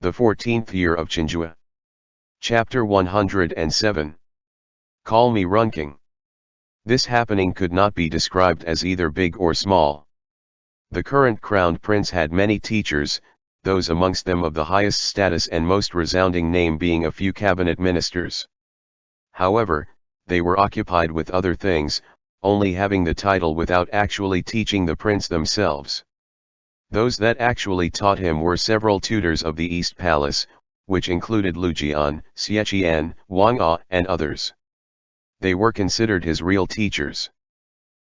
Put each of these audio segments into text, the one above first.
The 14th year of Chenghua. Chapter 107. Call me Runking. This happening could not be described as either big or small. The current crowned prince had many teachers, those amongst them of the highest status and most resounding name being a few cabinet ministers. However, they were occupied with other things, only having the title without actually teaching the prince themselves. Those that actually taught him were several tutors of the East Palace, which included Lu Jian, Xie Wang A, and others. They were considered his real teachers.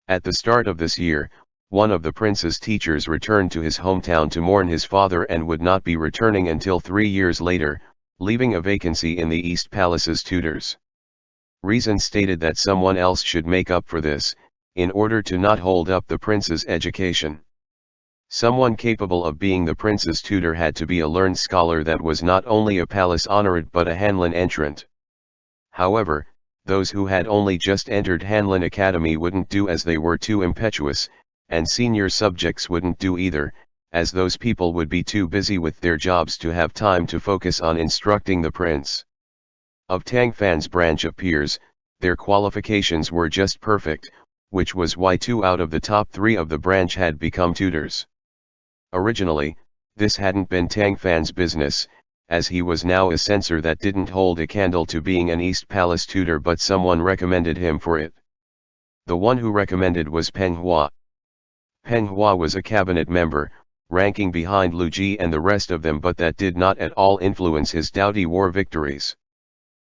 At the start of this year, one of the prince's teachers returned to his hometown to mourn his father and would not be returning until 3 years later, leaving a vacancy in the East Palace's tutors. Reason stated that someone else should make up for this, in order to not hold up the prince's education. Someone capable of being the prince's tutor had to be a learned scholar that was not only a palace honorate but a Hanlin entrant. However, those who had only just entered Hanlin Academy wouldn't do as they were too impetuous, and senior subjects wouldn't do either, as those people would be too busy with their jobs to have time to focus on instructing the prince. Of Tang Fan's branch of peers, their qualifications were just perfect, which was why 2 out of the top 3 of the branch had become tutors. Originally, this hadn't been Tang Fan's business, as he was now a censor that didn't hold a candle to being an East Palace tutor, but someone recommended him for it. The one who recommended was Chenghua. Chenghua was a cabinet member, ranking behind Lu Ji and the rest of them, but that did not at all influence his doughty war victories.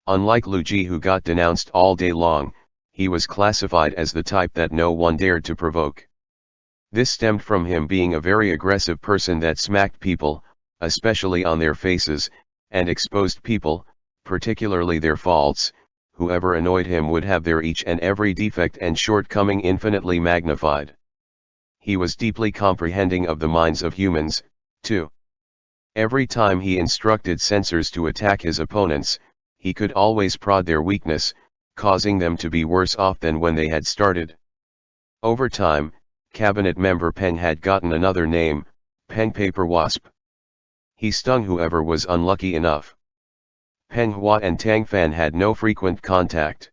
Unlike Lu Ji, who got denounced all day long, he was classified as the type that no one dared to provoke. This stemmed from him being a very aggressive person that smacked people, especially on their faces, and exposed people, particularly their faults. Whoever annoyed him would have their each and every defect and shortcoming infinitely magnified. He was deeply comprehending of the minds of humans, too. Every time he instructed censors to attack his opponents, he could always prod their weakness, causing them to be worse off than when they had started. Over time, cabinet member Peng had gotten another name, Peng Paper Wasp. He stung whoever was unlucky enough. Chenghua and Tang Fan had no frequent contact.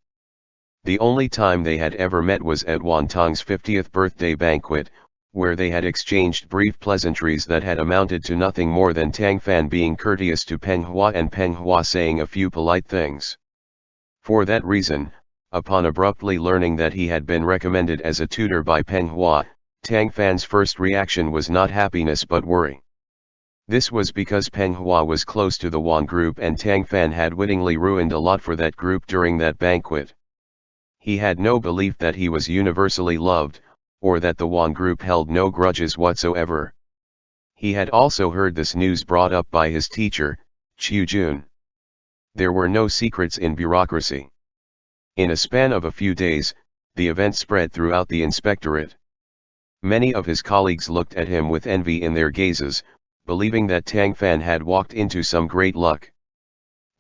The only time they had ever met was at Wan Tong's 50th birthday banquet, where they had exchanged brief pleasantries that had amounted to nothing more than Tang Fan being courteous to Chenghua and Chenghua saying a few polite things. For that reason, upon abruptly learning that he had been recommended as a tutor by Chenghua, Tang Fan's first reaction was not happiness but worry. This was because Chenghua was close to the Wan group and Tang Fan had wittingly ruined a lot for that group during that banquet. He had no belief that he was universally loved, or that the Wan group held no grudges whatsoever. He had also heard this news brought up by his teacher, Qiu Jun. There were no secrets in bureaucracy. In a span of a few days, the event spread throughout the inspectorate. Many of his colleagues looked at him with envy in their gazes, believing that Tang Fan had walked into some great luck.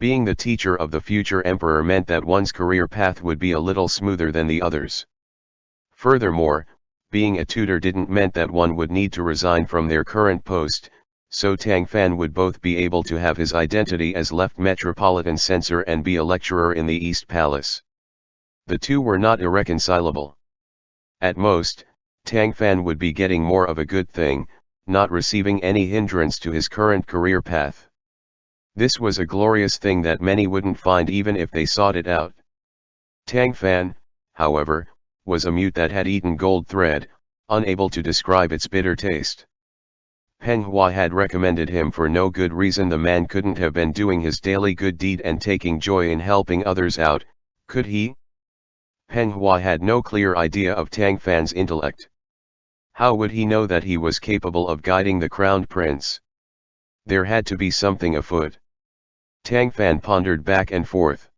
Being the teacher of the future emperor meant that one's career path would be a little smoother than the others. Furthermore, being a tutor didn't mean that one would need to resign from their current post, so Tang Fan would both be able to have his identity as left metropolitan censor and be a lecturer in the East Palace. The two were not irreconcilable. At most, Tang Fan would be getting more of a good thing, not receiving any hindrance to his current career path. This was a glorious thing that many wouldn't find even if they sought it out. Tang Fan, however, was a mute that had eaten gold thread, unable to describe its bitter taste. Chenghua had recommended him for no good reason. The man couldn't have been doing his daily good deed and taking joy in helping others out, could he? Chenghua had no clear idea of Tang Fan's intellect. How would he know that he was capable of guiding the crowned prince? There had to be something afoot. Tang Fan pondered back and forth.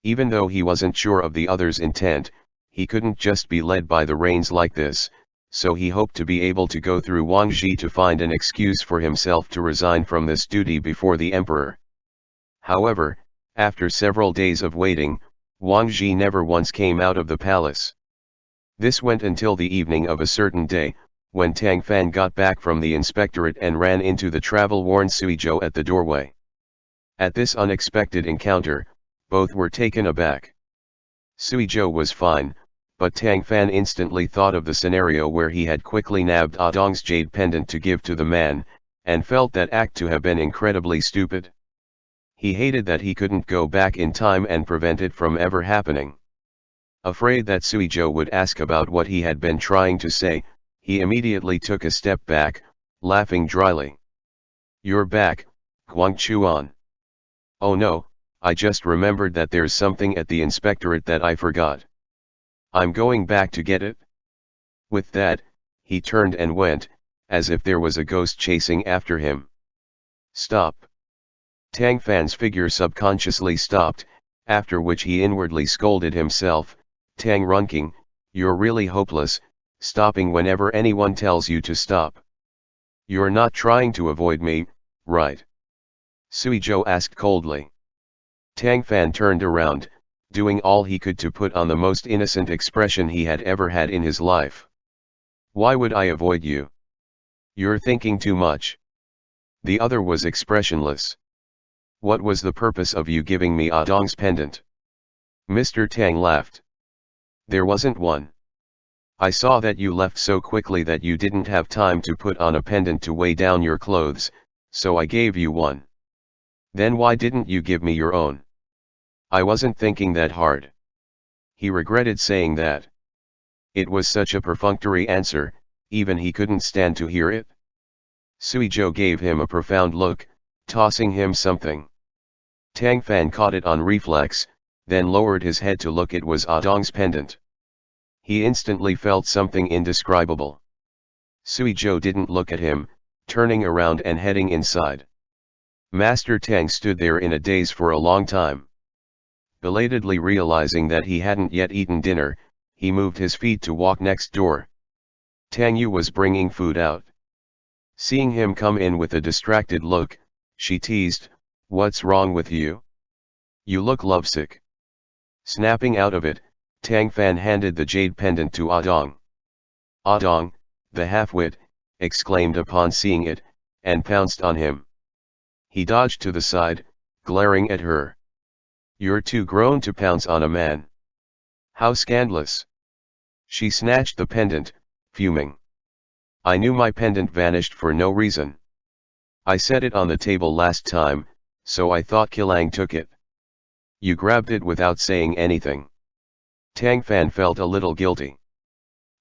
Even though he wasn't sure of the other's intent, he couldn't just be led by the reins like this, so he hoped to be able to go through Wang Zhi to find an excuse for himself to resign from this duty before the emperor. However, after several days of waiting, Wang Zhi never once came out of the palace. This went until the evening of a certain day, when Tang Fan got back from the inspectorate and ran into the travel-worn Suizhou at the doorway. At this unexpected encounter, both were taken aback. Suizhou was fine, but Tang Fan instantly thought of the scenario where he had quickly nabbed Dong's jade pendant to give to the man, and felt that act to have been incredibly stupid. He hated that he couldn't go back in time and prevent it from ever happening. Afraid that Suizhou would ask about what he had been trying to say, he immediately took a step back, laughing dryly. "You're back, Guangchuan. Oh no, I just remembered that there's something at the inspectorate that I forgot. I'm going back to get it." With that, he turned and went, as if there was a ghost chasing after him. "Stop." Tang Fan's figure subconsciously stopped, after which he inwardly scolded himself, "Tang Runking, you're really hopeless, stopping whenever anyone tells you to stop. You're not trying to avoid me, right?" Suizhou asked coldly. Tang Fan turned around, doing all he could to put on the most innocent expression he had ever had in his life. "Why would I avoid you? You're thinking too much." The other was expressionless. "What was the purpose of you giving me Dong's pendant?" Mr. Tang laughed. "There wasn't one. I saw that you left so quickly that you didn't have time to put on a pendant to weigh down your clothes, so I gave you one." "Then why didn't you give me your own?" "I wasn't thinking that hard." He regretted saying that. It was such a perfunctory answer, even he couldn't stand to hear it. Suizhou gave him a profound look, tossing him something. Tang Fan caught it on reflex, then lowered his head to look. It was Dong's pendant. He instantly felt something indescribable. Suizhou didn't look at him, turning around and heading inside. Master Tang stood there in a daze for a long time. Belatedly realizing that he hadn't yet eaten dinner, he moved his feet to walk next door. Tang Yu was bringing food out. Seeing him come in with a distracted look, she teased, "What's wrong with you? You look lovesick." Snapping out of it, Tang Fan handed the jade pendant to Dong. Dong, the half-wit, exclaimed upon seeing it, and pounced on him. He dodged to the side, glaring at her. "You're too grown to pounce on a man. How scandalous." She snatched the pendant, fuming. "I knew my pendant vanished for no reason. I set it on the table last time, so I thought Qilang took it. You grabbed it without saying anything." Tang Fan felt a little guilty.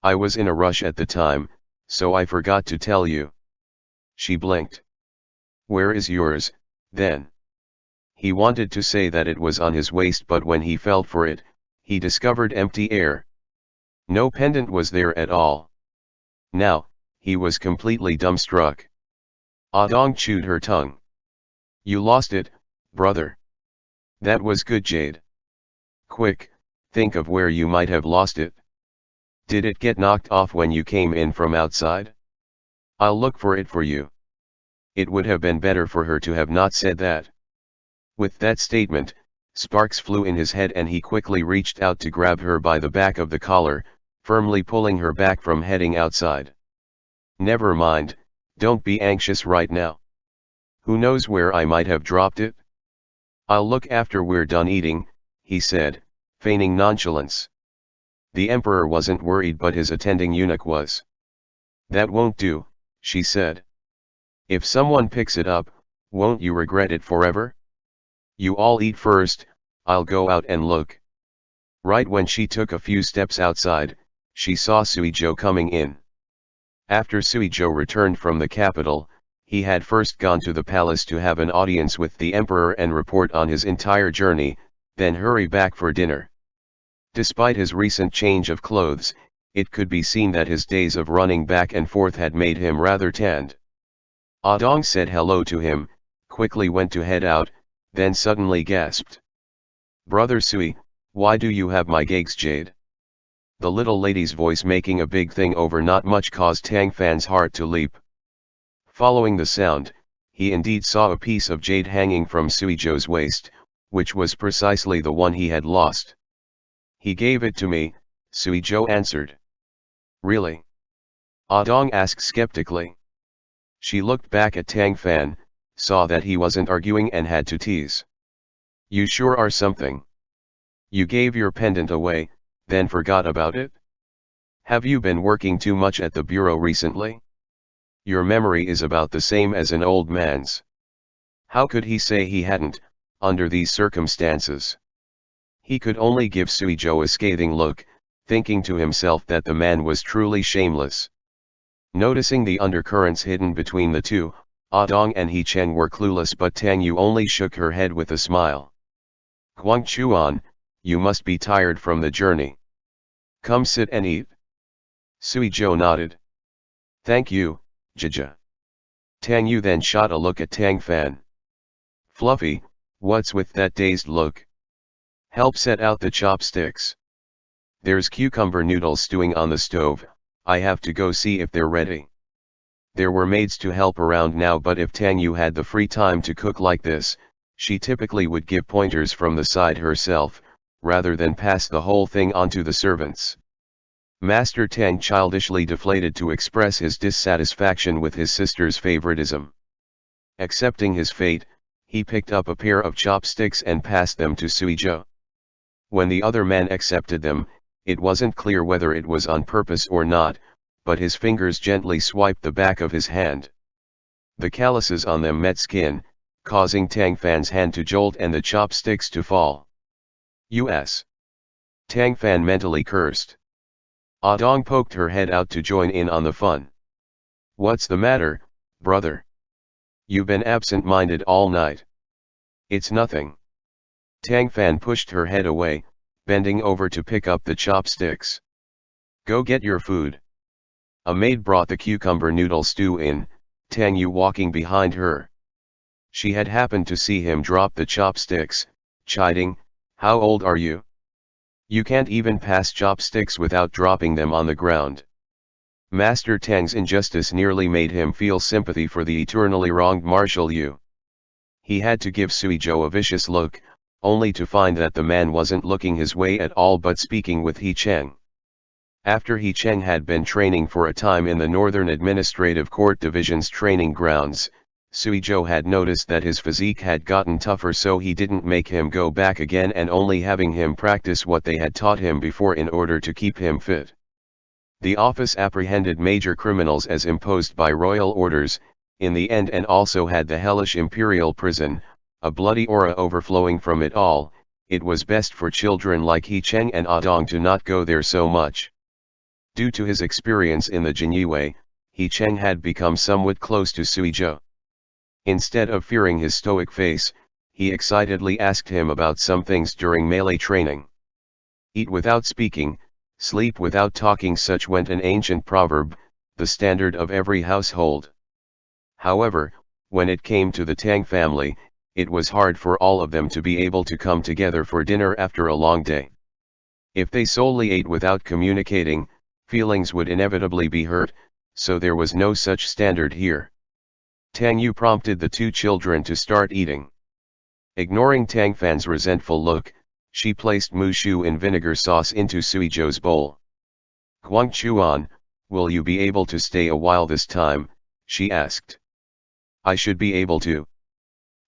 "I was in a rush at the time, so I forgot to tell you." She blinked. "Where is yours, then?" He wanted to say that it was on his waist, but when he felt for it, he discovered empty air. No pendant was there at all. Now, he was completely dumbstruck. Dong chewed her tongue. "You lost it, brother. That was good jade. Quick, think of where you might have lost it. Did it get knocked off when you came in from outside? I'll look for it for you." It would have been better for her to have not said that. With that statement, sparks flew in his head and he quickly reached out to grab her by the back of the collar, firmly pulling her back from heading outside. "Never mind, don't be anxious right now. Who knows where I might have dropped it? I'll look after we're done eating," he said, feigning nonchalance. The emperor wasn't worried, but his attending eunuch was. "That won't do," she said. "If someone picks it up, won't you regret it forever? You all eat first, I'll go out and look." Right when she took a few steps outside, she saw Suizhou coming in. After Suizhou returned from the capital, he had first gone to the palace to have an audience with the emperor and report on his entire journey, then hurry back for dinner. Despite his recent change of clothes, it could be seen that his days of running back and forth had made him rather tanned. Dong said hello to him, quickly went to head out, then suddenly gasped. "Brother Sui, why do you have my Gage's jade?" The little lady's voice making a big thing over not much caused Tang Fan's heart to leap. Following the sound, he indeed saw a piece of jade hanging from Suizhou's waist, which was precisely the one he had lost. "He gave it to me," Suizhou answered. "Really? Dong asked skeptically. She looked back at Tang Fan, saw that he wasn't arguing and had to tease. You sure are something. You gave your pendant away, then forgot about it? Have you been working too much at the bureau recently? Your memory is about the same as an old man's. How could he say he hadn't, under these circumstances? He could only give Suizhou a scathing look, thinking to himself that the man was truly shameless. Noticing the undercurrents hidden between the two, Dong and He Cheng were clueless, but Tang Yu only shook her head with a smile. Guangchuan, you must be tired from the journey. Come sit and eat. Suizhou nodded. Thank you, Jija. Tang Yu then shot a look at Tang Fan. Fluffy, what's with that dazed look? Help set out the chopsticks. There's cucumber noodles stewing on the stove, I have to go see if they're ready. There were maids to help around now, but if Tang Yu had the free time to cook like this, she typically would give pointers from the side herself, rather than pass the whole thing on to the servants. Master Tang childishly deflated to express his dissatisfaction with his sister's favoritism. Accepting his fate, he picked up a pair of chopsticks and passed them to Suizhou. When the other man accepted them, it wasn't clear whether it was on purpose or not, but his fingers gently swiped the back of his hand. The calluses on them met skin, causing Tang Fan's hand to jolt and the chopsticks to fall. US. Tang Fan mentally cursed. Dong poked her head out to join in on the fun. What's the matter, brother? You've been absent-minded all night. It's nothing. Tang Fan pushed her head away, bending over to pick up the chopsticks. Go get your food. A maid brought the cucumber noodle stew in, Tang Yu walking behind her. She had happened to see him drop the chopsticks, chiding, How old are you? You can't even pass chopsticks without dropping them on the ground. Master Tang's injustice nearly made him feel sympathy for the eternally wronged Marshal Yu. He had to give Suizhou a vicious look, only to find that the man wasn't looking his way at all but speaking with He Cheng. After He Cheng had been training for a time in the Northern Administrative Court Division's training grounds, Suizhou had noticed that his physique had gotten tougher, so he didn't make him go back again and only having him practice what they had taught him before in order to keep him fit. The office apprehended major criminals as imposed by royal orders, in the end, and also had the hellish imperial prison, a bloody aura overflowing from it all. It was best for children like He Cheng and Dong to not go there so much. Due to his experience in the Jinyue, He Cheng had become somewhat close to Suizhou. Instead of fearing his stoic face, he excitedly asked him about some things during melee training. Eat without speaking, sleep without talking, such went an ancient proverb, the standard of every household. However, when it came to the Tang family, it was hard for all of them to be able to come together for dinner after a long day. If they solely ate without communicating, feelings would inevitably be hurt, so there was no such standard here. Tang Yu prompted the two children to start eating. Ignoring Tang Fan's resentful look, she placed mushu in vinegar sauce into Suizhou's bowl. Guangchuan, will you be able to stay a while this time? She asked. I should be able to.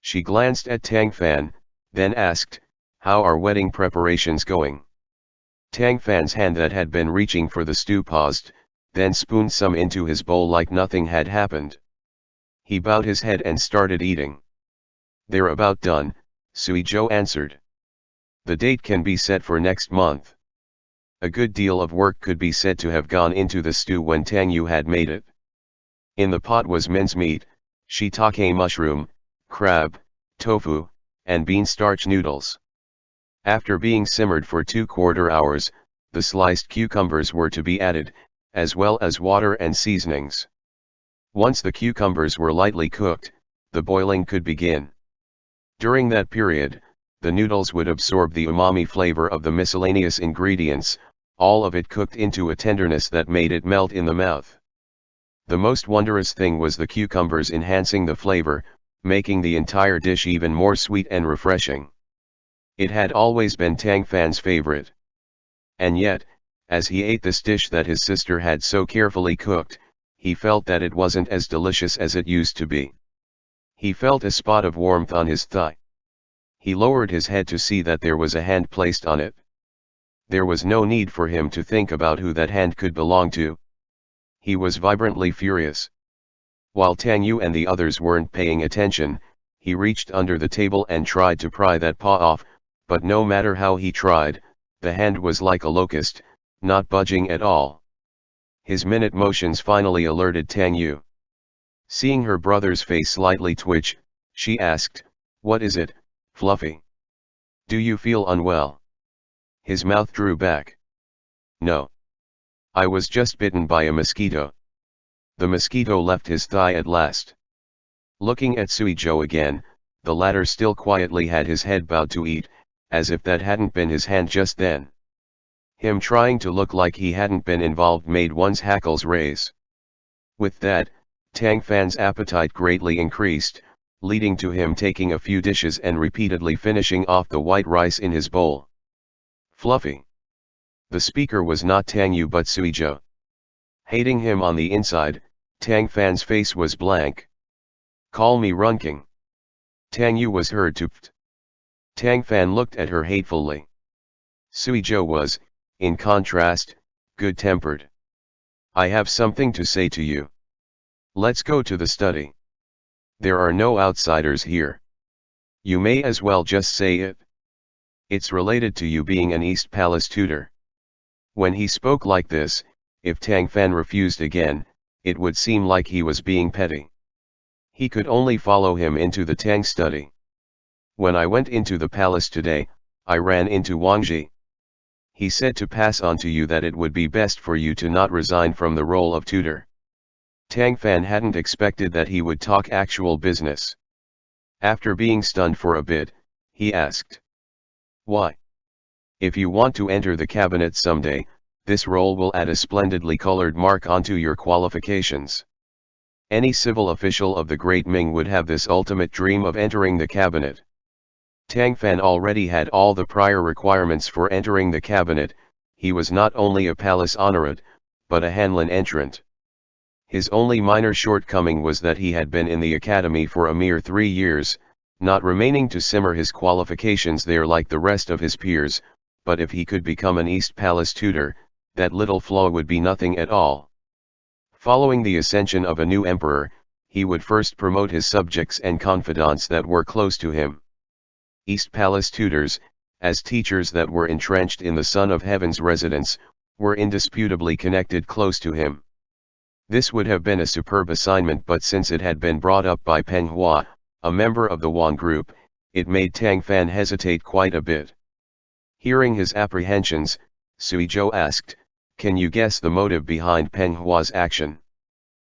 She glanced at Tang Fan, then asked, How are wedding preparations going? Tang Fan's hand that had been reaching for the stew paused, then spooned some into his bowl like nothing had happened. He bowed his head and started eating. They're about done, Suizhou answered. The date can be set for next month. A good deal of work could be said to have gone into the stew when Tang Yu had made it. In the pot was mincemeat, shiitake mushroom, crab, tofu, and bean starch noodles. After being simmered for 2/4 hours, the sliced cucumbers were to be added, as well as water and seasonings. Once the cucumbers were lightly cooked, the boiling could begin. During that period, the noodles would absorb the umami flavor of the miscellaneous ingredients, all of it cooked into a tenderness that made it melt in the mouth. The most wondrous thing was the cucumbers enhancing the flavor, making the entire dish even more sweet and refreshing. It had always been Tang Fan's favorite. And yet, as he ate this dish that his sister had so carefully cooked, he felt that it wasn't as delicious as it used to be. He felt a spot of warmth on his thigh. He lowered his head to see that there was a hand placed on it. There was no need for him to think about who that hand could belong to. He was vibrantly furious. While Tang Yu and the others weren't paying attention, he reached under the table and tried to pry that paw off, but no matter how he tried, the hand was like a locust, not budging at all. His minute motions finally alerted Tang Yu. Seeing her brother's face slightly twitch, she asked, "What is it, Fluffy? Do you feel unwell?" His mouth drew back. "No. I was just bitten by a mosquito." The mosquito left his thigh at last. Looking at Suizhou again, the latter still quietly had his head bowed to eat, as if that hadn't been his hand just then. Him trying to look like he hadn't been involved made one's hackles raise. With that, Tang Fan's appetite greatly increased, leading to him taking a few dishes and repeatedly finishing off the white rice in his bowl. "Fluffy." The speaker was not Tang Yu but Suizhou. Hating him on the inside, Tang Fan's face was blank. "Call me Runking." Tang Yu was heard to pt. Tang Fan looked at her hatefully. Suizhou was, in contrast, good-tempered. "I have something to say to you. Let's go to the study. There are no outsiders here. You may as well just say it. It's related to you being an East Palace tutor." When he spoke like this, if Tang Fan refused again, it would seem like he was being petty. He could only follow him into the Tang study. "When I went into the palace today, I ran into Wang Ji. He said to pass on to you that it would be best for you to not resign from the role of tutor." Tang Fan hadn't expected that he would talk actual business. After being stunned for a bit, he asked, "Why? If you want to enter the cabinet someday, this role will add a splendidly colored mark onto your qualifications. Any civil official of the great Ming would have this ultimate dream of entering the cabinet." Tang Fan already had all the prior requirements for entering the cabinet. He was not only a palace honorate, but a Hanlin entrant. His only minor shortcoming was that he had been in the academy for a mere 3 years, not remaining to simmer his qualifications there like the rest of his peers, but if he could become an East Palace tutor, that little flaw would be nothing at all. Following the ascension of a new emperor, he would first promote his subjects and confidants that were close to him. East Palace tutors, as teachers that were entrenched in the Son of Heaven's residence, were indisputably connected close to him. This would have been a superb assignment, but since it had been brought up by Chenghua, a member of the Wan group, it made Tang Fan hesitate quite a bit. Hearing his apprehensions, Suizhou asked, "Can you guess the motive behind Chenhua's action?"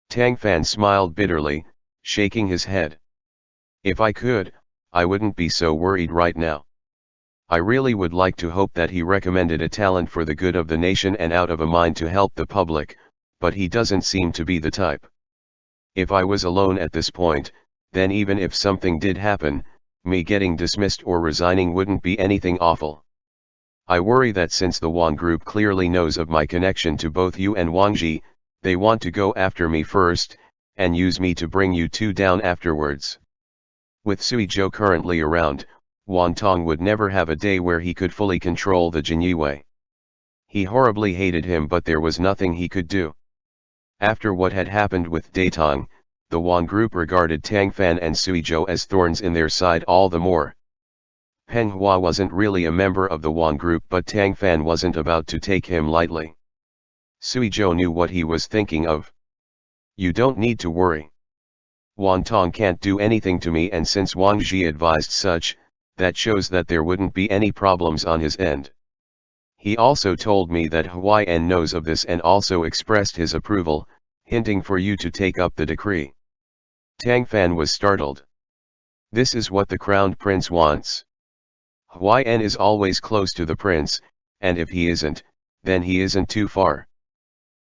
Tang Fan smiled bitterly, shaking his head. "If I could, I wouldn't be so worried right now. I really would like to hope that he recommended a talent for the good of the nation and out of a mind to help the public, but he doesn't seem to be the type. If I was alone at this point, then even if something did happen, me getting dismissed or resigning wouldn't be anything awful. I worry that since the Wang group clearly knows of my connection to both you and Wang Ji, they want to go after me first, and use me to bring you two down afterwards." With Suizhou currently around, Wan Tong would never have a day where he could fully control the Jinyiwei. He horribly hated him, but there was nothing he could do. After what had happened with Daitong, the Wan group regarded Tang Fan and Suizhou as thorns in their side all the more. Chenghua wasn't really a member of the Wan group, but Tang Fan wasn't about to take him lightly. Suizhou knew what he was thinking of. "You don't need to worry. Wan Tong can't do anything to me, and since Wang Ji advised such, that shows that there wouldn't be any problems on his end. He also told me that Huayan knows of this and also expressed his approval, hinting for you to take up the decree." Tang Fan was startled. This is what the crowned prince wants. Huayan is always close to the prince, and if he isn't, then he isn't too far.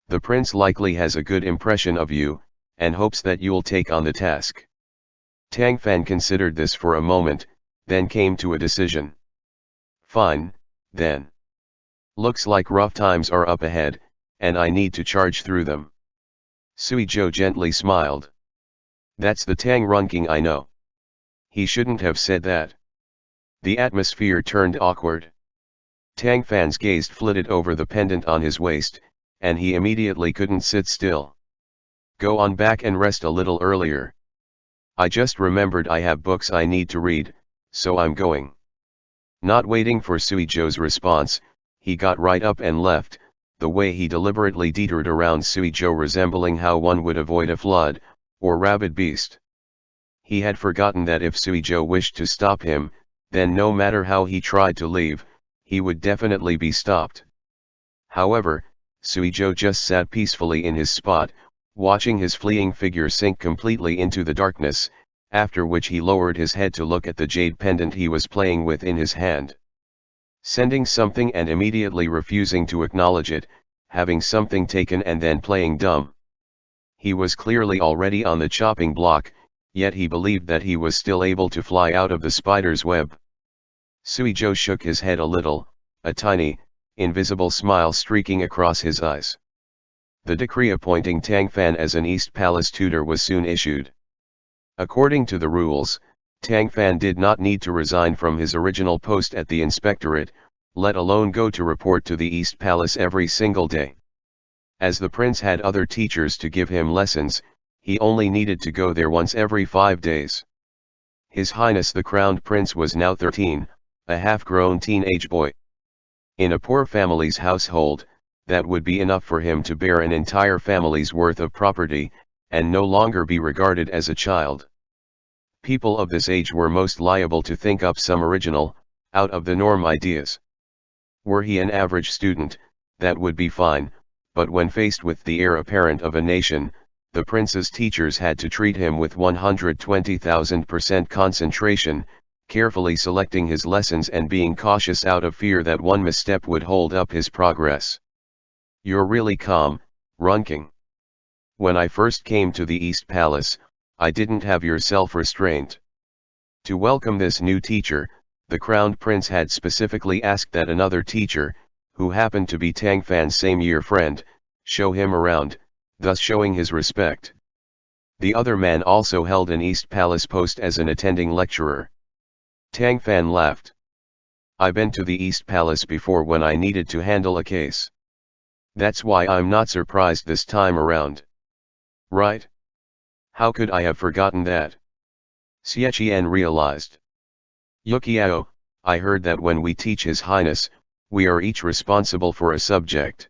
The prince likely has a good impression of you, and hopes that you'll take on the task. Tang Fan considered this for a moment, then came to a decision. "Fine, then. Looks like rough times are up ahead, and I need to charge through them. Suizhou gently smiled. That's the Tang Runking I know. He shouldn't have said that. The atmosphere turned awkward. Tang Fan's gaze flitted over the pendant on his waist, and he immediately couldn't sit still. Go on back and rest a little earlier. I just remembered I have books I need to read, so I'm going. Not waiting for Suizhou's response, he got right up and left, the way he deliberately teetered around Suizhou resembling how one would avoid a flood, or rabid beast. He had forgotten that if Suizhou wished to stop him, then no matter how he tried to leave, he would definitely be stopped. However, Suizhou just sat peacefully in his spot, watching his fleeing figure sink completely into the darkness, after which he lowered his head to look at the jade pendant he was playing with in his hand. Sending something and immediately refusing to acknowledge it, having something taken and then playing dumb. He was clearly already on the chopping block, yet he believed that he was still able to fly out of the spider's web. Suizhou shook his head a little, a tiny, invisible smile streaking across his eyes. The decree appointing Tang Fan as an East Palace tutor was soon issued. According to the rules, Tang Fan did not need to resign from his original post at the inspectorate, let alone go to report to the East Palace every single day. As the prince had other teachers to give him lessons, he only needed to go there once every 5 days. His Highness the Crowned Prince was now 13, a half-grown teenage boy. In a poor family's household, that would be enough for him to bear an entire family's worth of property, and no longer be regarded as a child. People of this age were most liable to think up some original, out-of-the-norm ideas. Were he an average student, that would be fine, but when faced with the heir apparent of a nation, the prince's teachers had to treat him with 120,000% concentration, carefully selecting his lessons and being cautious out of fear that one misstep would hold up his progress. You're really calm, Runking. When I first came to the East Palace, I didn't have your self-restraint. To welcome this new teacher, the crowned prince had specifically asked that another teacher, who happened to be Tang Fan's same-year friend, show him around, thus showing his respect. The other man also held an East Palace post as an attending lecturer. Tang Fan laughed. I've been to the East Palace before when I needed to handle a case. That's why I'm not surprised this time around. Right? How could I have forgotten that? Xie realized. Yukiao, I heard that when we teach His Highness, we are each responsible for a subject.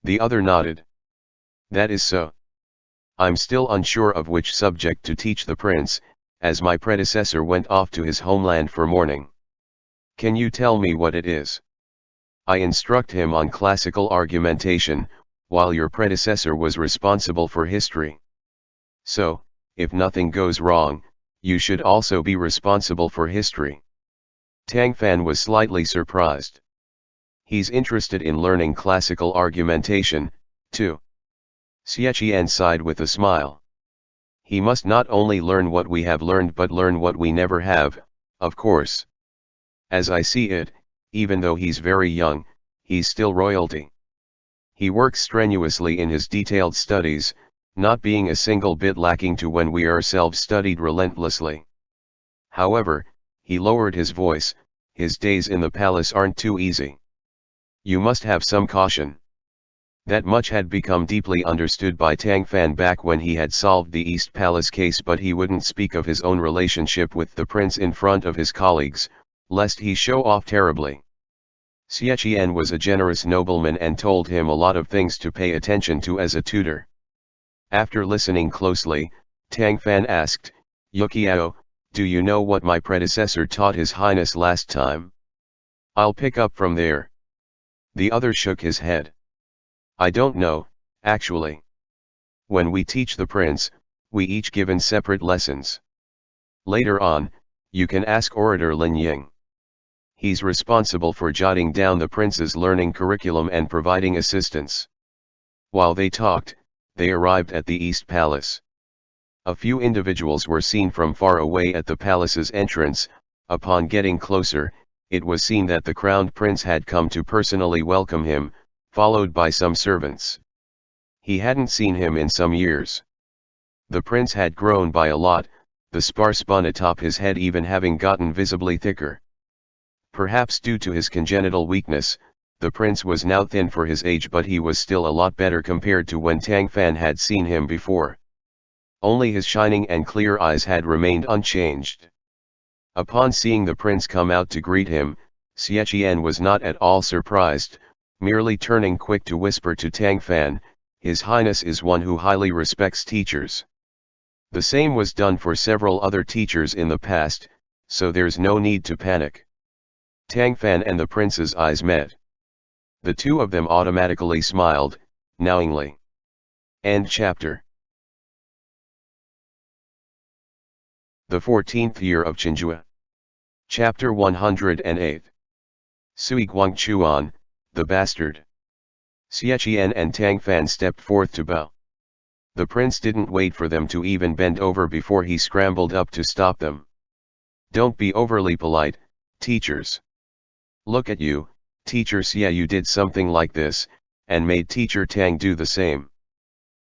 The other nodded. That is so. I'm still unsure of which subject to teach the prince, as my predecessor went off to his homeland for mourning. Can you tell me what it is? I instruct him on classical argumentation, while your predecessor was responsible for history. So, if nothing goes wrong, you should also be responsible for history. Tang Fan was slightly surprised. He's interested in learning classical argumentation, too. Xie sighed with a smile. He must not only learn what we have learned but learn what we never have, of course. As I see it, even though he's very young, he's still royalty. He works strenuously in his detailed studies, not being a single bit lacking to when we ourselves studied relentlessly. However, he lowered his voice, his days in the palace aren't too easy. You must have some caution. That much had become deeply understood by Tang Fan back when he had solved the East Palace case, but he wouldn't speak of his own relationship with the prince in front of his colleagues, lest he show off terribly. Xie was a generous nobleman and told him a lot of things to pay attention to as a tutor. After listening closely, Tang Fan asked, Yukiao, do you know what my predecessor taught His Highness last time? I'll pick up from there. The other shook his head. I don't know, actually. When we teach the prince, we each given separate lessons. Later on, you can ask orator Lin Ying. He's responsible for jotting down the prince's learning curriculum and providing assistance. While they talked, they arrived at the East Palace. A few individuals were seen from far away at the palace's entrance. Upon getting closer, it was seen that the crowned prince had come to personally welcome him, followed by some servants. He hadn't seen him in some years. The prince had grown by a lot, the sparse bun atop his head even having gotten visibly thicker. Perhaps due to his congenital weakness, the prince was now thin for his age, but he was still a lot better compared to when Tang Fan had seen him before. Only his shining and clear eyes had remained unchanged. Upon seeing the prince come out to greet him, Xie Qian was not at all surprised, merely turning quick to whisper to Tang Fan, "His Highness is one who highly respects teachers." The same was done for several other teachers in the past, so there's no need to panic. Tang Fan and the prince's eyes met. The two of them automatically smiled, knowingly. End chapter. The 14th year of Chenghua. Chapter 108. Sui Guangchuan, the bastard. Xie Qian and Tang Fan stepped forth to bow. The prince didn't wait for them to even bend over before he scrambled up to stop them. "Don't be overly polite, teachers. Look at you, Teacher Xie, you did something like this, and made Teacher Tang do the same."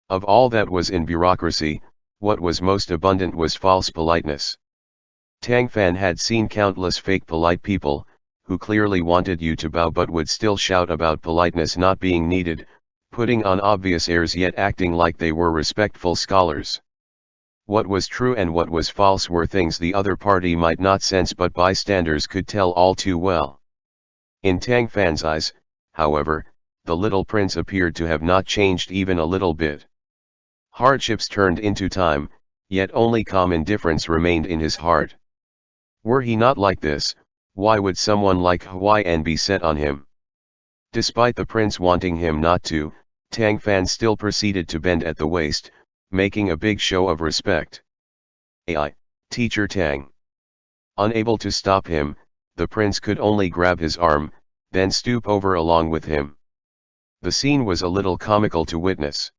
Of all that was in bureaucracy, what was most abundant was false politeness. Tang Fan had seen countless fake polite people, who clearly wanted you to bow but would still shout about politeness not being needed, putting on obvious airs yet acting like they were respectful scholars. What was true and what was false were things the other party might not sense, but bystanders could tell all too well. In Tang Fan's eyes, however, the little prince appeared to have not changed even a little bit. Hardships turned into time, yet only calm indifference remained in his heart. Were he not like this, why would someone like Huaiyan be set on him? Despite the prince wanting him not to, Tang Fan still proceeded to bend at the waist, making a big show of respect. "Ai, Teacher Tang." Unable to stop him, the prince could only grab his arm, then stoop over along with him. The scene was a little comical to witness.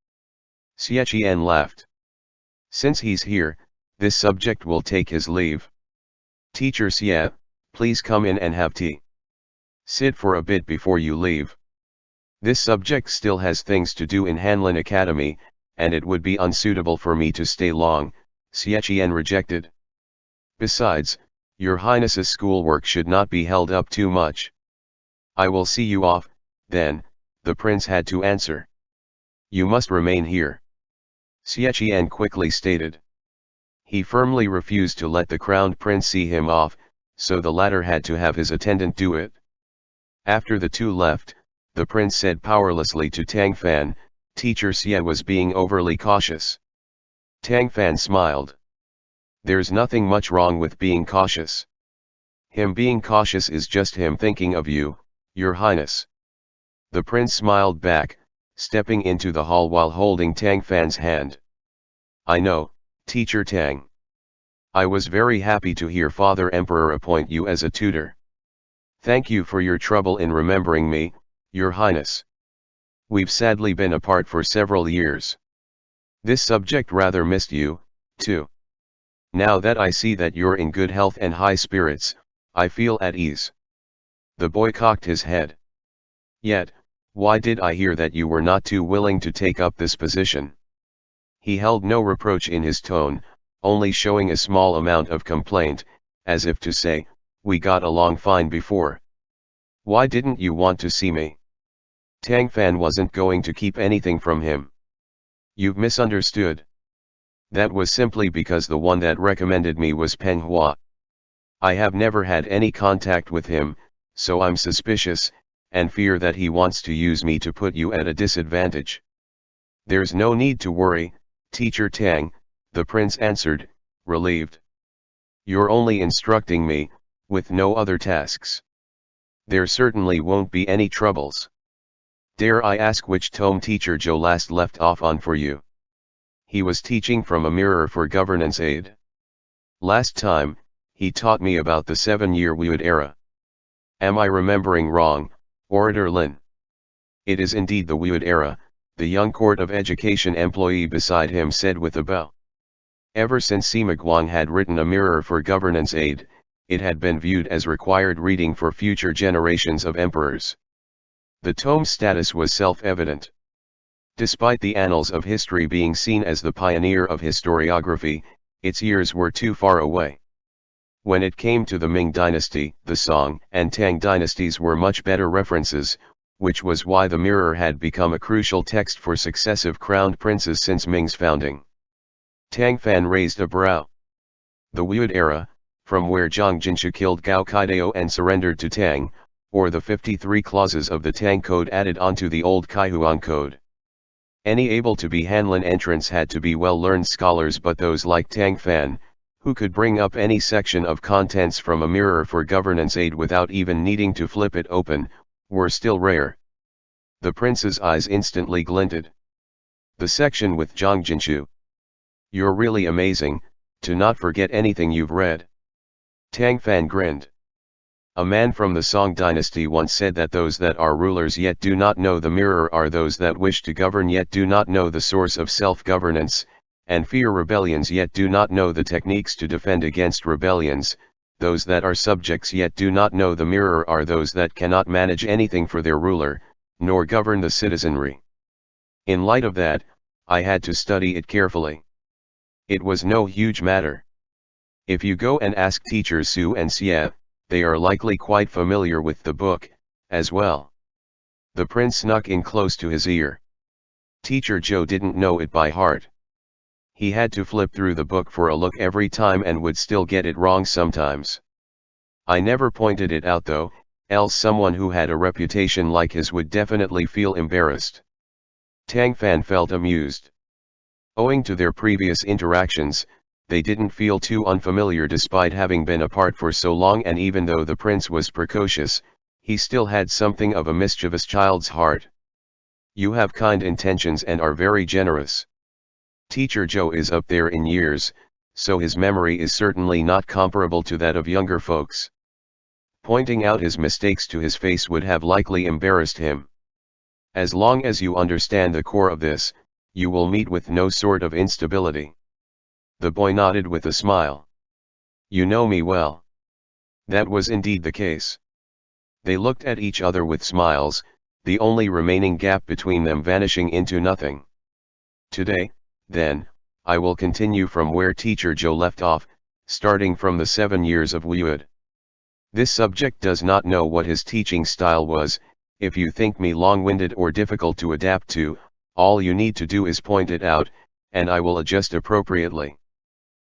Xie Qian laughed. "Since he's here, this subject will take his leave. Teacher Xie, please come in and have tea. Sit for a bit before you leave. This subject still has things to do in Hanlin Academy, and it would be unsuitable for me to stay long," Xie Qian rejected. "Besides, Your Highness's schoolwork should not be held up too much." "I will see you off, then," the prince had to answer. "You must remain here," Xie Qian quickly stated. He firmly refused to let the crowned prince see him off, so the latter had to have his attendant do it. After the two left, the prince said powerlessly to Tang Fan, "Teacher Xie was being overly cautious." Tang Fan smiled. "There's nothing much wrong with being cautious. Him being cautious is just him thinking of you, Your Highness." The prince smiled back, stepping into the hall while holding Tang Fan's hand. "I know, Teacher Tang. I was very happy to hear Father Emperor appoint you as a tutor. Thank you for your trouble in remembering me, Your Highness. We've sadly been apart for several years. This subject rather missed you, too. Now that I see that you're in good health and high spirits, I feel at ease." The boy cocked his head. "Yet, why did I hear that you were not too willing to take up this position?" He held no reproach in his tone, only showing a small amount of complaint, as if to say, "We got along fine before. Why didn't you want to see me?" Tang Fan wasn't going to keep anything from him. "You've misunderstood. That was simply because the one that recommended me was Peng Hua. I have never had any contact with him, so I'm suspicious, and fear that he wants to use me to put you at a disadvantage." "There's no need to worry, Teacher Tang," the prince answered, relieved. "You're only instructing me, with no other tasks. There certainly won't be any troubles. Dare I ask which tome Teacher Zhou last left off on for you?" "He was teaching from a mirror for governance aid. Last time, he taught me about the 7-year Weid era. Am I remembering wrong, Orator Lin?" "It is indeed the Weid era," the young court of education employee beside him said with a bow. Ever since Sima Guang had written A Mirror for Governance Aid, it had been viewed as required reading for future generations of emperors. The tome's status was self-evident. Despite the annals of history being seen as the pioneer of historiography, its years were too far away. When it came to the Ming Dynasty, the Song and Tang dynasties were much better references, which was why the mirror had become a crucial text for successive crowned princes since Ming's founding. Tang Fan raised a brow. The Wuyuan era, from where Zhang Jinshu killed Gao Kaidao and surrendered to Tang, or the 53 clauses of the Tang Code added onto the old Kaihuan Code. Any able to be Hanlin entrants had to be well-learned scholars, but those like Tang Fan, who could bring up any section of contents from a mirror for governance aid without even needing to flip it open, were still rare. The prince's eyes instantly glinted. The section with Zhang Jinshu. You're really amazing, to not forget anything you've read. Tang Fan grinned. A man from the Song dynasty once said that those that are rulers yet do not know the mirror are those that wish to govern yet do not know the source of self-governance, and fear rebellions yet do not know the techniques to defend against rebellions. Those that are subjects yet do not know the mirror are those that cannot manage anything for their ruler, nor govern the citizenry. In light of that, I had to study it carefully. It was no huge matter. If you go and ask teachers Su and Xie, they are likely quite familiar with the book, as well. The prince snuck in close to his ear. Teacher Zhou didn't know it by heart. He had to flip through the book for a look every time and would still get it wrong sometimes. I never pointed it out though, else someone who had a reputation like his would definitely feel embarrassed. Tang Fan felt amused. Owing to their previous interactions, they didn't feel too unfamiliar despite having been apart for so long, and even though the prince was precocious, he still had something of a mischievous child's heart. You have kind intentions and are very generous. Teacher Zhou is up there in years, so his memory is certainly not comparable to that of younger folks. Pointing out his mistakes to his face would have likely embarrassed him. As long as you understand the core of this, you will meet with no sort of instability. The boy nodded with a smile. You know me well. That was indeed the case. They looked at each other with smiles, the only remaining gap between them vanishing into nothing. Today, then, I will continue from where Teacher Zhou left off, starting from the 7 years of Wuyuan. This subject does not know what his teaching style was. If you think me long-winded or difficult to adapt to, all you need to do is point it out, and I will adjust appropriately.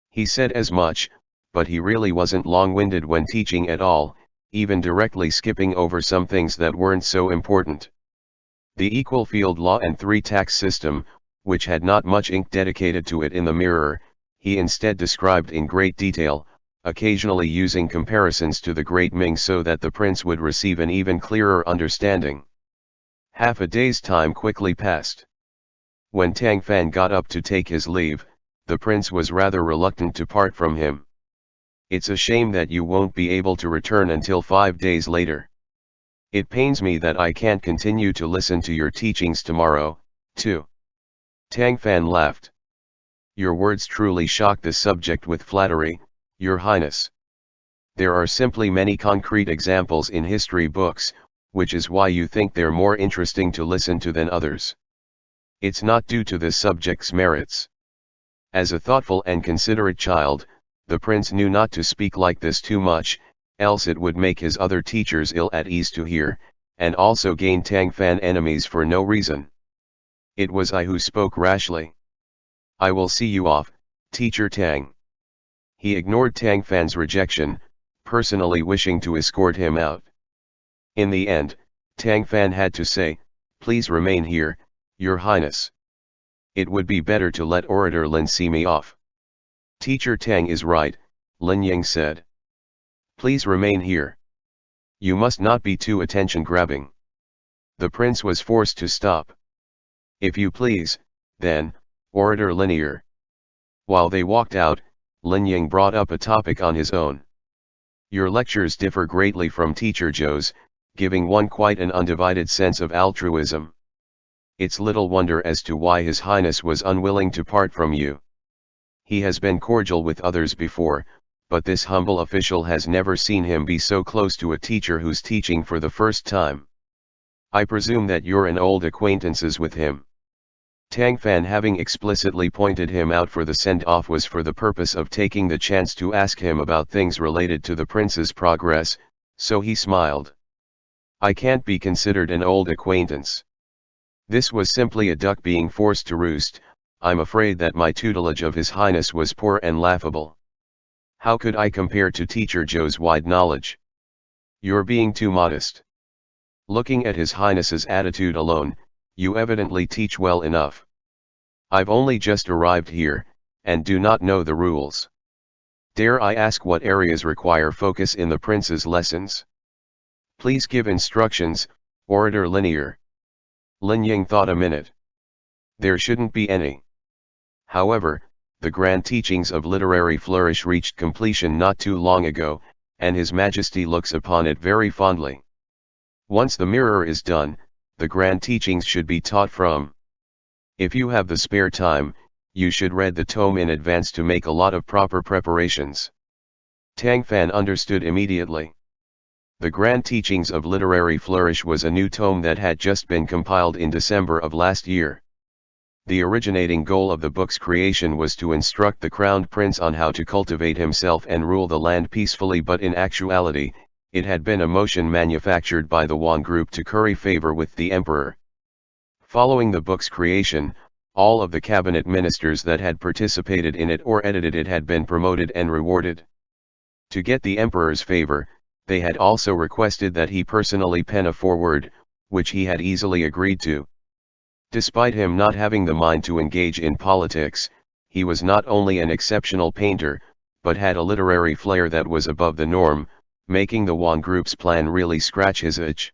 He said as much, but he really wasn't long-winded when teaching at all, even directly skipping over some things that weren't so important. The equal field law and 3-tax system, which had not much ink dedicated to it in the mirror, he instead described in great detail, occasionally using comparisons to the great Ming so that the prince would receive an even clearer understanding. Half a day's time quickly passed. When Tang Fan got up to take his leave, the prince was rather reluctant to part from him. It's a shame that you won't be able to return until 5 days later. It pains me that I can't continue to listen to your teachings tomorrow, too. Tang Fan laughed. Your words truly shock the subject with flattery, Your Highness. There are simply many concrete examples in history books, which is why you think they're more interesting to listen to than others. It's not due to the subject's merits. As a thoughtful and considerate child, the prince knew not to speak like this too much, else it would make his other teachers ill at ease to hear, and also gain Tang Fan enemies for no reason. It was I who spoke rashly. I will see you off, Teacher Tang. He ignored Tang Fan's rejection, personally wishing to escort him out. In the end, Tang Fan had to say, Please remain here, Your Highness. It would be better to let Orator Lin see me off. Teacher Tang is right, Lin Ying said. Please remain here. You must not be too attention-grabbing. The prince was forced to stop. If you please, then, Orator Linear. While they walked out, Lin Ying brought up a topic on his own. Your lectures differ greatly from Teacher Zhou's, giving one quite an undivided sense of altruism. It's little wonder as to why His Highness was unwilling to part from you. He has been cordial with others before, but this humble official has never seen him be so close to a teacher who's teaching for the first time. I presume that you're an old acquaintances with him. Tang Fan, having explicitly pointed him out for the send-off, was for the purpose of taking the chance to ask him about things related to the prince's progress, so he smiled. I can't be considered an old acquaintance. This was simply a duck being forced to roost. I'm afraid that my tutelage of His Highness was poor and laughable. How could I compare to Teacher Zhou's wide knowledge? You're being too modest. Looking at His Highness's attitude alone, you evidently teach well enough. I've only just arrived here, and do not know the rules. Dare I ask what areas require focus in the prince's lessons? Please give instructions, Orator Linear. Lin Ying thought a minute. There shouldn't be any. However, the grand teachings of literary flourish reached completion not too long ago, and His Majesty looks upon it very fondly. Once the mirror is done, the grand teachings should be taught from. If you have the spare time, you should read the tome in advance to make a lot of proper preparations. Tang Fan understood immediately. The Grand Teachings of Literary Flourish was a new tome that had just been compiled in December of last year. The originating goal of the book's creation was to instruct the crowned prince on how to cultivate himself and rule the land peacefully, but in actuality, it had been a motion manufactured by the Yuan group to curry favor with the emperor. Following the book's creation, all of the cabinet ministers that had participated in it or edited it had been promoted and rewarded. To get the emperor's favor, they had also requested that he personally pen a foreword, which he had easily agreed to. Despite him not having the mind to engage in politics, he was not only an exceptional painter, but had a literary flair that was above the norm, making the Yuan group's plan really scratch his itch.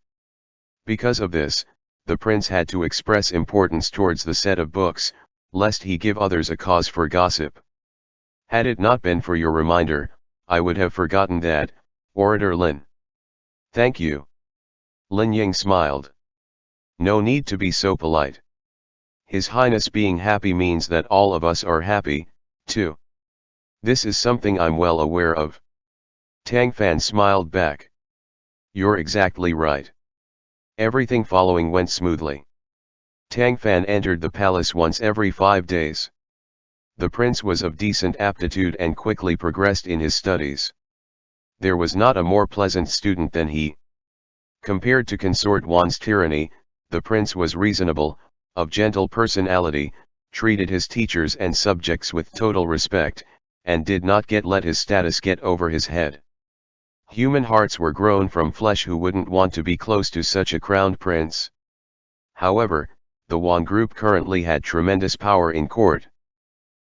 Because of this, the prince had to express importance towards the set of books, lest he give others a cause for gossip. Had it not been for your reminder, I would have forgotten that, Orator Lin. Thank you. Lin Ying smiled. No need to be so polite. His Highness being happy means that all of us are happy, too. This is something I'm well aware of. Tang Fan smiled back. You're exactly right. Everything following went smoothly. Tang Fan entered the palace once every 5 days. The prince was of decent aptitude and quickly progressed in his studies. There was not a more pleasant student than he. Compared to Consort Yuan's tyranny, the prince was reasonable, of gentle personality, treated his teachers and subjects with total respect, and did not let his status get over his head. Human hearts were grown from flesh who wouldn't want to be close to such a crowned prince. However, the Yuan group currently had tremendous power in court.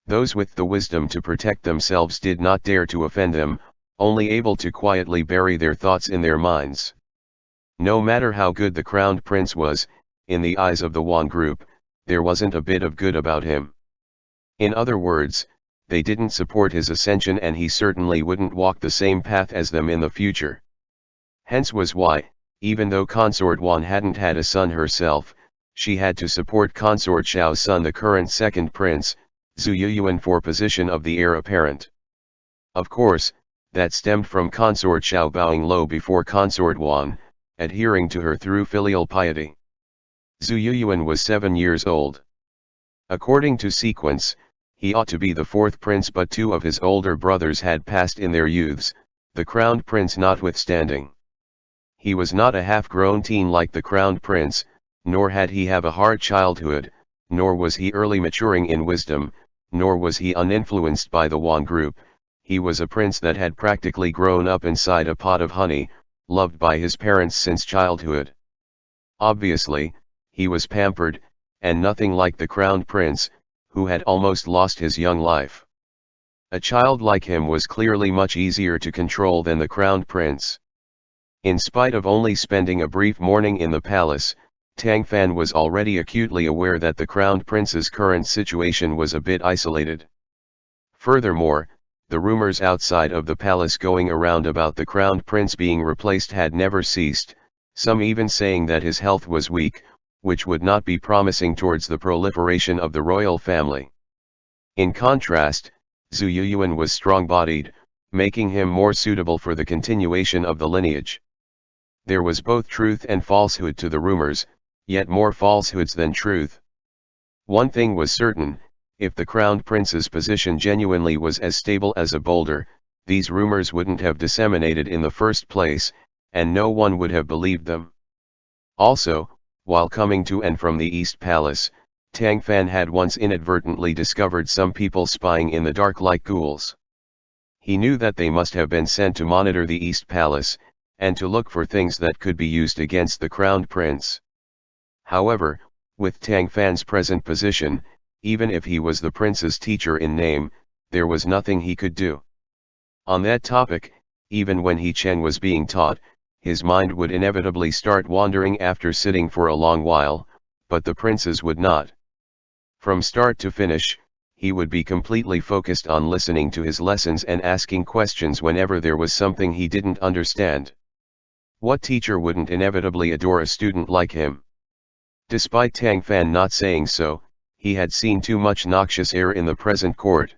Those with the wisdom to protect themselves did not dare to offend them, only able to quietly bury their thoughts in their minds. No matter how good the crowned prince was, in the eyes of the Yuan group, there wasn't a bit of good about him. In other words, they didn't support his ascension, and he certainly wouldn't walk the same path as them in the future. Hence was why, even though Consort Yuan hadn't had a son herself, she had to support Consort Xiao's son, the current second prince, Zhu Yuyuan, for position of the heir apparent. Of course, that stemmed from Consort Xiao bowing low before Consort Yuan, adhering to her through filial piety. Zhu Yuyuan was 7 years old. According to sequence, he ought to be the 4th prince, but 2 of his older brothers had passed in their youths, the crowned prince notwithstanding. He was not a half-grown teen like the crowned prince, nor had he have a hard childhood, nor was he early maturing in wisdom, nor was he uninfluenced by the Yuan group. He was a prince that had practically grown up inside a pot of honey, loved by his parents since childhood. Obviously, he was pampered, and nothing like the crowned prince, who had almost lost his young life. A child like him was clearly much easier to control than the crowned prince. In spite of only spending a brief morning in the palace, Tang Fan was already acutely aware that the crowned prince's current situation was a bit isolated. Furthermore, the rumors outside of the palace going around about the crowned prince being replaced had never ceased, some even saying that his health was weak, which would not be promising towards the proliferation of the royal family. In contrast, Zhu Yuyuan was strong-bodied, making him more suitable for the continuation of the lineage. There was both truth and falsehood to the rumors, yet more falsehoods than truth. One thing was certain, if the crowned prince's position genuinely was as stable as a boulder, these rumors wouldn't have disseminated in the first place, and no one would have believed them. Also, while coming to and from the East Palace, Tang Fan had once inadvertently discovered some people spying in the dark like ghouls. He knew that they must have been sent to monitor the East Palace, and to look for things that could be used against the crowned prince. However, with Tang Fan's present position, even if he was the prince's teacher in name, there was nothing he could do. On that topic, even when Chen was being taught, his mind would inevitably start wandering after sitting for a long while, but the prince's would not. From start to finish, he would be completely focused on listening to his lessons and asking questions whenever there was something he didn't understand. What teacher wouldn't inevitably adore a student like him? Despite Tang Fan not saying so, he had seen too much noxious air in the present court.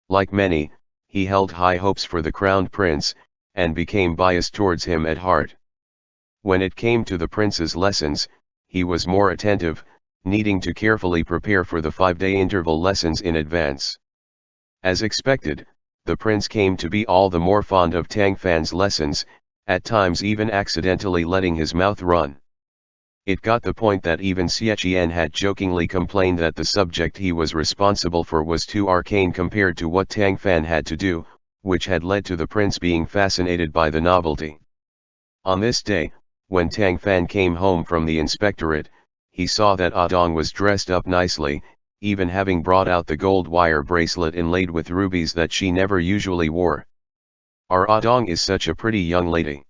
Like many, he held high hopes for the crowned prince, and became biased towards him at heart. When it came to the prince's lessons, he was more attentive, needing to carefully prepare for the 5-day interval lessons in advance. As expected, the prince came to be all the more fond of Tang Fan's lessons, at times even accidentally letting his mouth run. It got the point that even Xie had jokingly complained that the subject he was responsible for was too arcane compared to what Tang Fan had to do, which had led to the prince being fascinated by the novelty. On this day, when Tang Fan came home from the inspectorate, he saw that Dong was dressed up nicely, even having brought out the gold wire bracelet inlaid with rubies that she never usually wore. Our Dong is such a pretty young lady.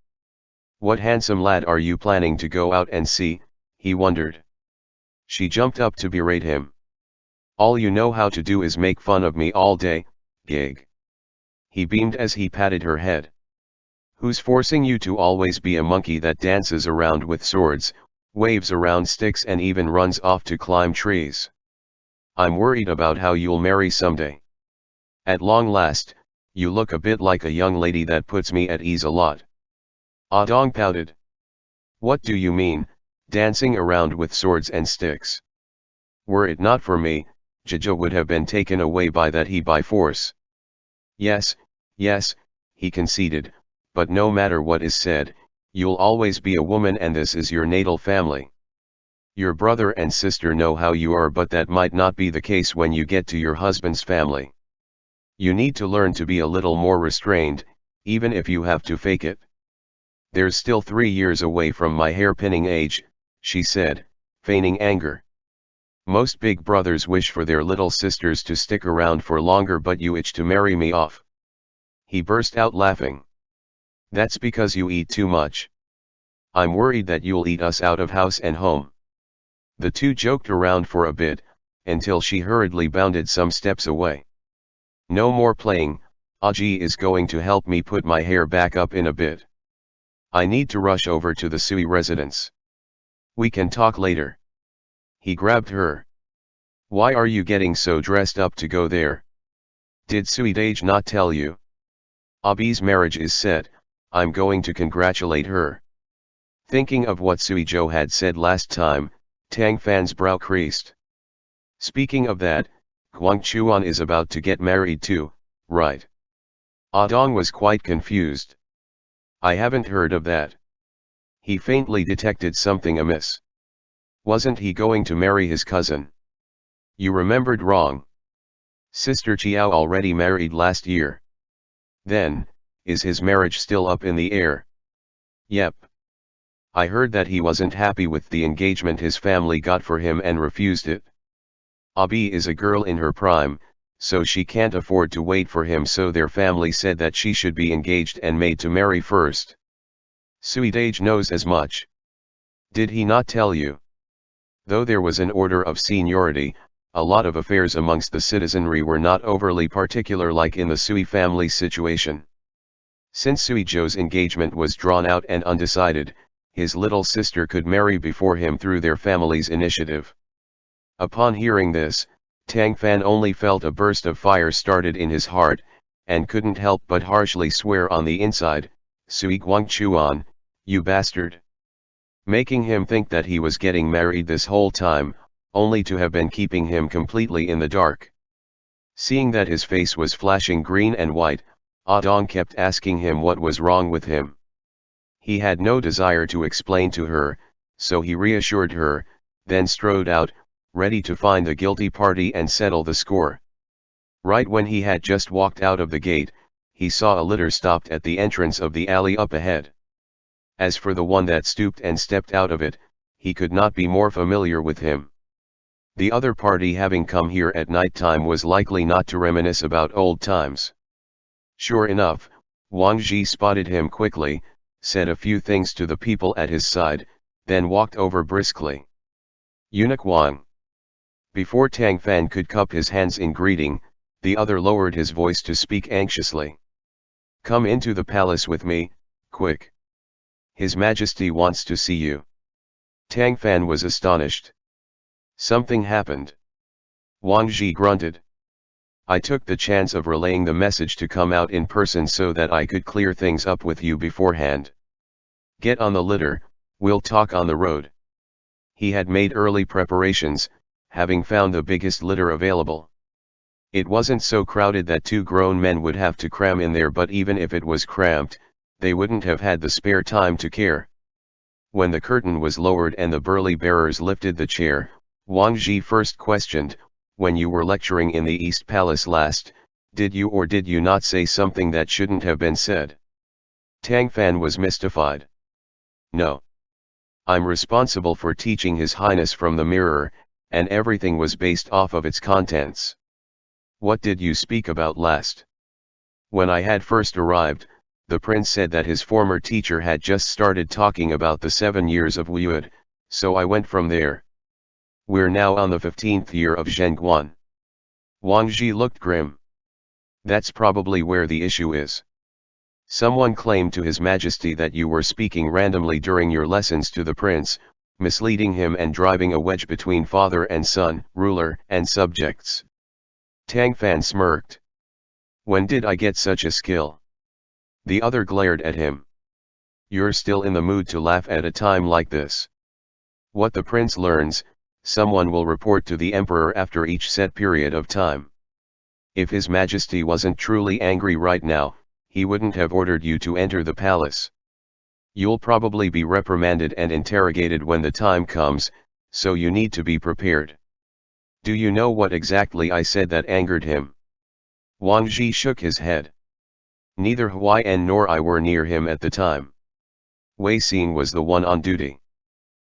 What handsome lad are you planning to go out and see? He wondered. She jumped up to berate him. All you know how to do is make fun of me all day, gig. He beamed as he patted her head. Who's forcing you to always be a monkey that dances around with swords, waves around sticks and even runs off to climb trees? I'm worried about how you'll marry someday. At long last, you look a bit like a young lady that puts me at ease a lot. Dong pouted. What do you mean, dancing around with swords and sticks? Were it not for me, Jija would have been taken away by that he by force. Yes, he conceded, but no matter what is said, you'll always be a woman and this is your natal family. Your brother and sister know how you are, but that might not be the case when you get to your husband's family. You need to learn to be a little more restrained, even if you have to fake it. There's still 3 years away from my hairpinning age, she said, feigning anger. Most big brothers wish for their little sisters to stick around for longer, but you itch to marry me off. He burst out laughing. That's because you eat too much. I'm worried that you'll eat us out of house and home. The two joked around for a bit, until she hurriedly bounded some steps away. No more playing, Aji is going to help me put my hair back up in a bit. I need to rush over to the Sui residence. We can talk later. He grabbed her. Why are you getting so dressed up to go there? Did Sui Dage not tell you? Abi's marriage is set, I'm going to congratulate her. Thinking of what Sui Zhou had said last time, Tang Fan's brow creased. Speaking of that, Guang Chuan is about to get married too, right? Dong was quite confused. I haven't heard of that. He faintly detected something amiss. Wasn't he going to marry his cousin? You remembered wrong. Sister Chiao already married last year. Then, is his marriage still up in the air? Yep. I heard that he wasn't happy with the engagement his family got for him and refused it. Abi is a girl in her prime, so she can't afford to wait for him, so their family said that she should be engaged and made to marry first. Sui Dage knows as much. Did he not tell you? Though there was an order of seniority, a lot of affairs amongst the citizenry were not overly particular like in the Sui family situation. Since Sui Zhou's engagement was drawn out and undecided, his little sister could marry before him through their family's initiative. Upon hearing this, Tang Fan only felt a burst of fire started in his heart, and couldn't help but harshly swear on the inside, Sui Guangchuan, you bastard. Making him think that he was getting married this whole time, only to have been keeping him completely in the dark. Seeing that his face was flashing green and white, Ah Dong kept asking him what was wrong with him. He had no desire to explain to her, so he reassured her, then strode out, ready to find the guilty party and settle the score. Right when he had just walked out of the gate, he saw a litter stopped at the entrance of the alley up ahead. As for the one that stooped and stepped out of it, he could not be more familiar with him. The other party having come here at night time was likely not to reminisce about old times. Sure enough, Wang Ji spotted him quickly, said a few things to the people at his side, then walked over briskly. Eunuch Wang. Before Tang Fan could cup his hands in greeting, the other lowered his voice to speak anxiously. Come into the palace with me, quick. His Majesty wants to see you. Tang Fan was astonished. Something happened. Wang Ji grunted. I took the chance of relaying the message to come out in person so that I could clear things up with you beforehand. Get on the litter, we'll talk on the road. He had made early preparations, having found the biggest litter available. It wasn't so crowded that two grown men would have to cram in there, but even if it was cramped, they wouldn't have had the spare time to care. When the curtain was lowered and the burly bearers lifted the chair, Wang Ji first questioned, when you were lecturing in the East Palace last, did you or did you not say something that shouldn't have been said? Tang Fan was mystified. No. I'm responsible for teaching His Highness from the mirror, and everything was based off of its contents. What did you speak about last? When I had first arrived, the prince said that his former teacher had just started talking about the 7 years of Wuyud, so I went from there. We're now on the 15th year of Zhenguan. Wang Ji looked grim. That's probably where the issue is. Someone claimed to His Majesty that you were speaking randomly during your lessons to the prince, misleading him and driving a wedge between father and son, ruler and subjects. Tang Fan smirked. When did I get such a skill? The other glared at him. You're still in the mood to laugh at a time like this. What the prince learns, someone will report to the emperor after each set period of time. If His Majesty wasn't truly angry right now, he wouldn't have ordered you to enter the palace. You'll probably be reprimanded and interrogated when the time comes, so you need to be prepared. Do you know what exactly I said that angered him? Wang Ji shook his head. Neither Huayan nor I were near him at the time. Wei Xing was the one on duty.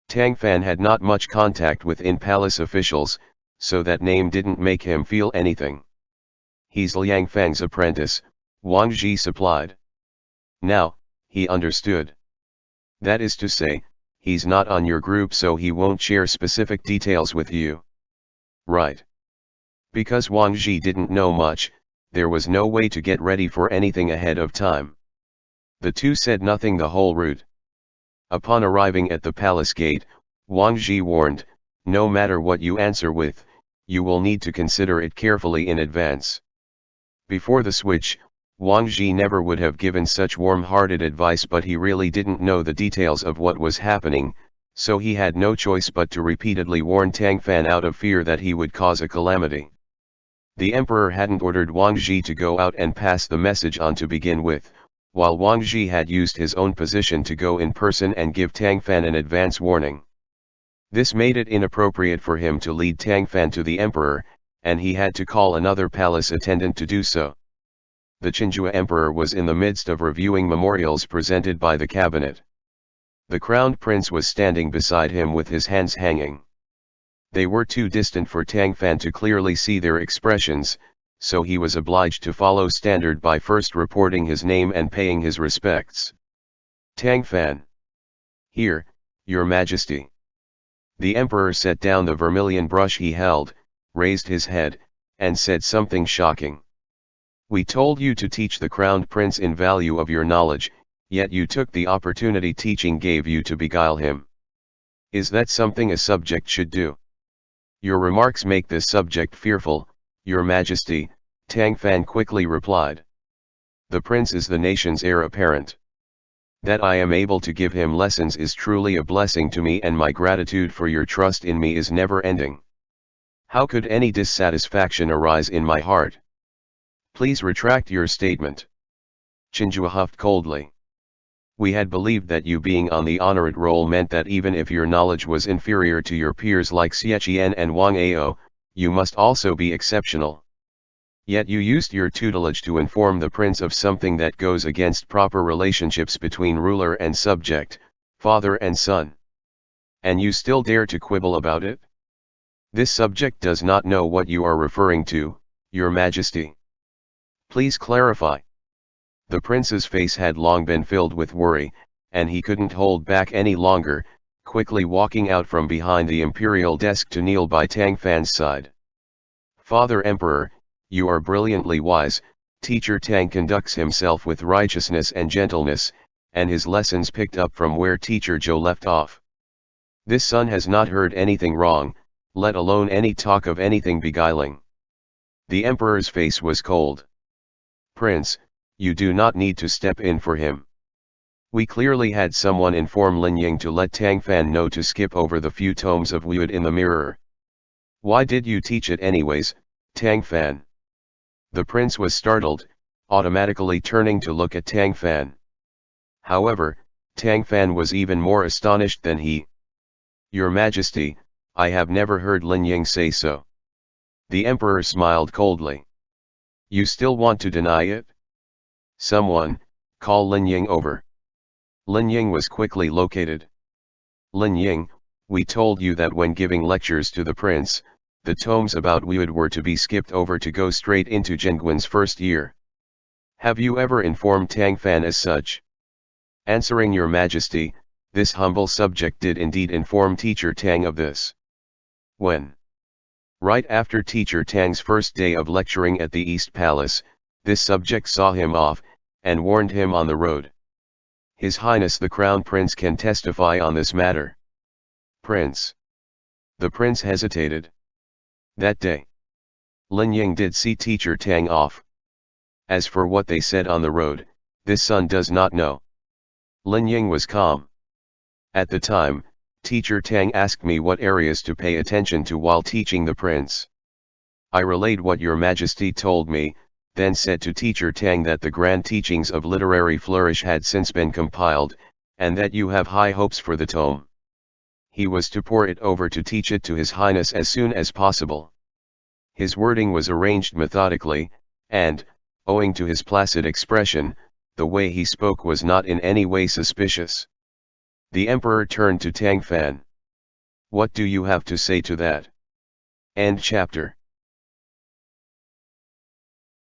Tang Fan had not much contact with in-palace officials, so that name didn't make him feel anything. He's Liang Fang's apprentice, Wang Ji supplied. Now, he understood. That is to say, he's not on your group, so he won't share specific details with you. Right. Because Wang Ji didn't know much, there was no way to get ready for anything ahead of time. The two said nothing the whole route. Upon arriving at the palace gate, Wang Ji warned, no matter what you answer with, you will need to consider it carefully in advance. Before the switch, Wang Ji never would have given such warm-hearted advice, but he really didn't know the details of what was happening, so he had no choice but to repeatedly warn Tang Fan out of fear that he would cause a calamity. The emperor hadn't ordered Wang Ji to go out and pass the message on to begin with, while Wang Ji had used his own position to go in person and give Tang Fan an advance warning. This made it inappropriate for him to lead Tang Fan to the emperor, and he had to call another palace attendant to do so. The Chenghua emperor was in the midst of reviewing memorials presented by the cabinet. The crowned prince was standing beside him with his hands hanging. They were too distant for Tang Fan to clearly see their expressions, so he was obliged to follow standard by first reporting his name and paying his respects. Tang Fan. Here, Your Majesty. The emperor set down the vermilion brush he held, raised his head, and said something shocking. We told you to teach the crowned prince in value of your knowledge, yet you took the opportunity teaching gave you to beguile him. Is that something a subject should do? Your remarks make this subject fearful, Your Majesty, Tang Fan quickly replied. The prince is the nation's heir apparent. That I am able to give him lessons is truly a blessing to me, and my gratitude for your trust in me is never ending. How could any dissatisfaction arise in my heart? Please retract your statement. Chenghua huffed coldly. We had believed that you being on the honorate roll meant that even if your knowledge was inferior to your peers like Xie and Wang Ao, you must also be exceptional. Yet you used your tutelage to inform the prince of something that goes against proper relationships between ruler and subject, father and son. And you still dare to quibble about it? This subject does not know what you are referring to, Your Majesty. Please clarify. The prince's face had long been filled with worry, and he couldn't hold back any longer, quickly walking out from behind the imperial desk to kneel by Tang Fan's side. Father Emperor, you are brilliantly wise. Teacher Tang conducts himself with righteousness and gentleness, and his lessons picked up from where Teacher Zhou left off. This son has not heard anything wrong, let alone any talk of anything beguiling. The emperor's face was cold. Prince, you do not need to step in for him. We clearly had someone inform Lin Ying to let Tang Fan know to skip over the few tomes of Wude in the mirror. Why did you teach it anyways, Tang Fan? The prince was startled, automatically turning to look at Tang Fan. However, Tang Fan was even more astonished than he. Your Majesty, I have never heard Lin Ying say so. The emperor smiled coldly. You still want to deny it? Someone, call Lin Ying over. Lin Ying was quickly located. Lin Ying, we told you that when giving lectures to the prince, the tomes about Wude were to be skipped over to go straight into Zhenguan's first year. Have you ever informed Tang Fan as such? Answering Your Majesty, this humble subject did indeed inform Teacher Tang of this. When? Right after Teacher Tang's first day of lecturing at the East Palace, this subject saw him off, and warned him on the road. His Highness the Crown Prince can testify on this matter. Prince. The prince hesitated. That day, Lin Ying did see Teacher Tang off. As for what they said on the road, this son does not know. Lin Ying was calm. At the time, Teacher Tang asked me what areas to pay attention to while teaching the prince. I relayed what Your Majesty told me, then said to Teacher Tang that the grand teachings of literary flourish had since been compiled, and that you have high hopes for the tome. He was to pour it over to teach it to His Highness as soon as possible. His wording was arranged methodically, and, owing to his placid expression, the way he spoke was not in any way suspicious. The emperor turned to Tang Fan. What do you have to say to that? End chapter.